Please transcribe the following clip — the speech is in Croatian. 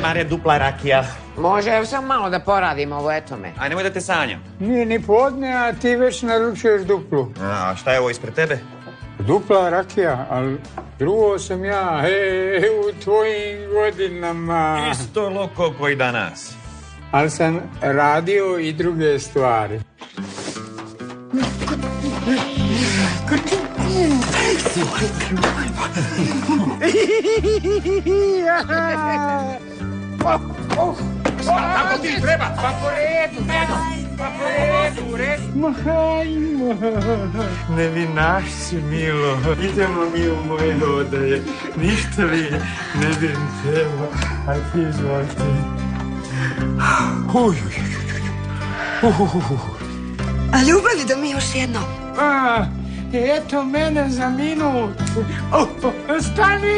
Mare, dupla rakija. Može, evo sam malo da poradimo ovo, eto me. Aj, nemoj da te sanjam. Nije ni podne, a ti već naručuješ duplu. A šta je ovo ispred tebe? Dupla rakija, ali drugo sam ja, u tvojim godinama. Isto loko koji danas. Ali sam radio i druge stvari. Kako ti treba? Pa po redu, u redu. Nevinašci, milo. Idemo mi u moje odaje. Ništa li ne brinite. A ti izvolite. A ljubavi da mi još jednom. Eto mene za minut. Stani!